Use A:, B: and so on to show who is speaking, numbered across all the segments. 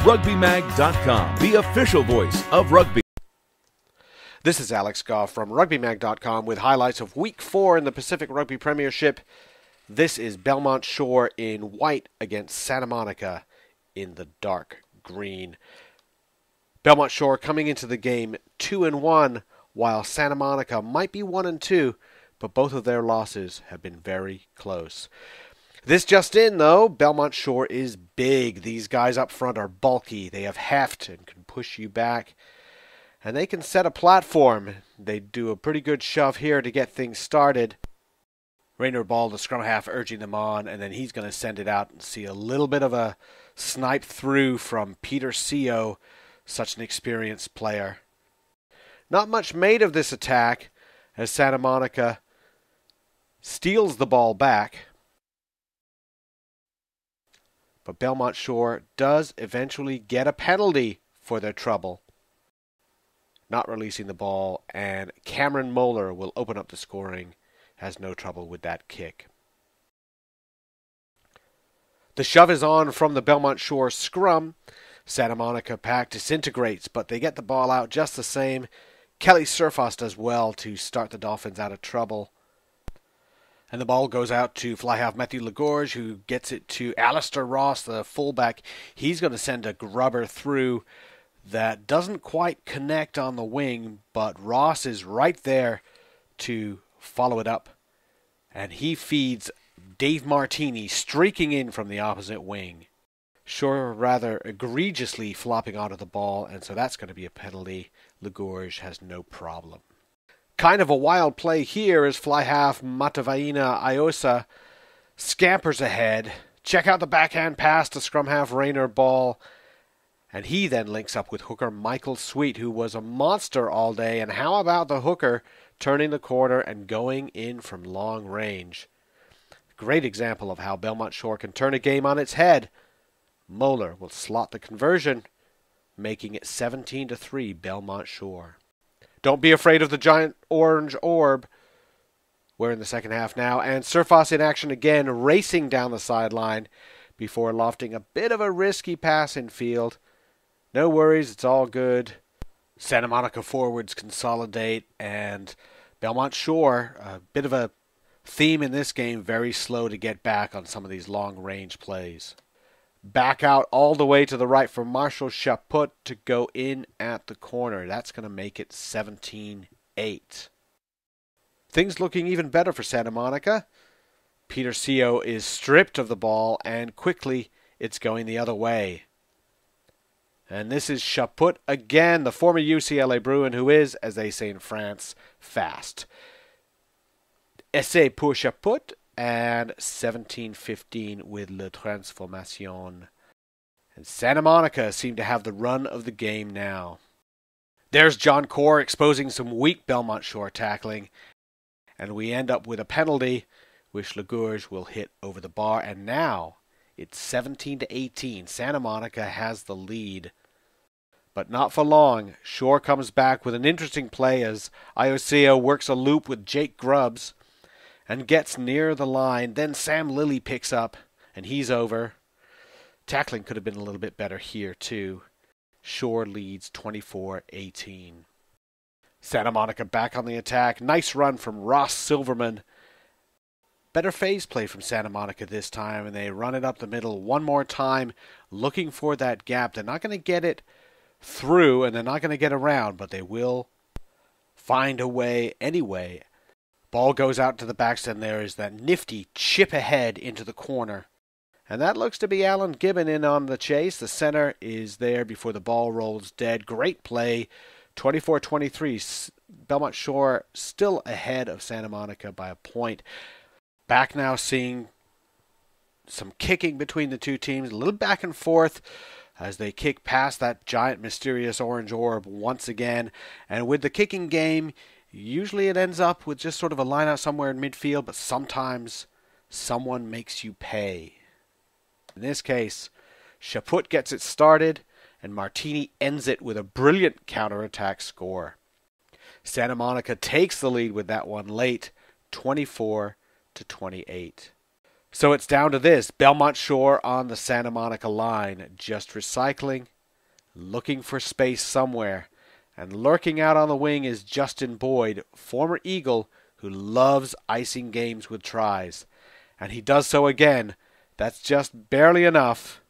A: RugbyMag.com, the official voice of rugby.
B: This is Alex Goff from RugbyMag.com with highlights of Week 4 in the Pacific Rugby Premiership. This is Belmont Shore in white against Santa Monica in the dark green. Belmont Shore coming into the game 2-1, while Santa Monica might be 1-2, but both of their losses have been very close. This just in, though, Belmont Shore is big. These guys up front are bulky. They have heft and can push you back. And they can set a platform. They do a pretty good shove here to get things started. Raynor Ball, the scrum half, urging them on, and then he's going to send it out and see a little bit of a snipe through from Peter Co., such an experienced player. Not much made of this attack as Santa Monica steals the ball back. But Belmont Shore does eventually get a penalty for their trouble, not releasing the ball, and Cameron Moeller will open up the scoring. Has no trouble with that kick. The shove is on from the Belmont Shore scrum. Santa Monica pack disintegrates, but they get the ball out just the same. Kelly Surfos does well to start the Dolphins out of trouble. And the ball goes out to fly half Matthew Lagorge, who gets it to Alistair Ross, the fullback. He's going to send a grubber through that doesn't quite connect on the wing, but Ross is right there to follow it up. And he feeds Dave Martini streaking in from the opposite wing. Shore rather egregiously flopping onto the ball, and so that's going to be a penalty. Lagorge has no problem. Kind of a wild play here as fly half Matavaina Iosa scampers ahead. Check out the backhand pass to scrum half Raynor Ball. And he then links up with hooker Michael Sweet, who was a monster all day. And how about the hooker turning the corner and going in from long range? Great example of how Belmont Shore can turn a game on its head. Moeller will slot the conversion, making it 17-3 Belmont Shore. Don't be afraid of the giant orange orb. We're in the second half now, and Surfos in action again, racing down the sideline before lofting a bit of a risky pass in field. No worries, it's all good. Santa Monica forwards consolidate, and Belmont Shore, a bit of a theme in this game, very slow to get back on some of these long-range plays. Back out all the way to the right for Marshall Chaput to go in at the corner. That's going to make it 17-8. Things looking even better for Santa Monica. Peter Co. is stripped of the ball, and quickly it's going the other way. And this is Chaput again, the former UCLA Bruin, who is, as they say in France, fast. Essai pour Chaput. And 17-15 with Le Transformation. And Santa Monica seem to have the run of the game now. There's John Corr exposing some weak Belmont Shore tackling. And we end up with a penalty, which Lagorge will hit over the bar. And now it's 17-18. Santa Monica has the lead. But not for long. Shore comes back with an interesting play as Ioseo works a loop with Jake Grubbs and gets near the line. Then Sam Lilly picks up, and he's over. Tackling could have been a little bit better here, too. Shore leads 24-18. Santa Monica back on the attack. Nice run from Ross Silverman. Better phase play from Santa Monica this time, and they run it up the middle one more time, looking for that gap. They're not going to get it through, and they're not going to get around, but they will find a way anyway. Ball goes out to the backs, and there is that nifty chip ahead into the corner. And that looks to be Alan Gibbon in on the chase. The center is there before the ball rolls dead. Great play. 24-23. Belmont Shore still ahead of Santa Monica by a point. Back now seeing some kicking between the two teams. A little back and forth as they kick past that giant mysterious orange orb once again. And with the kicking game, usually it ends up with just sort of a line out somewhere in midfield, but sometimes someone makes you pay. In this case, Chaput gets it started, and Martini ends it with a brilliant counterattack score. Santa Monica takes the lead with that one late, 24-28. So it's down to this. Belmont Shore on the Santa Monica line, just recycling, looking for space somewhere. And lurking out on the wing is Justin Boyd, former Eagle, who loves icing games with tries. And he does so again. That's just barely enough.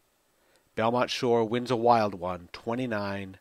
B: Belmont Shore wins a wild one, 29-28.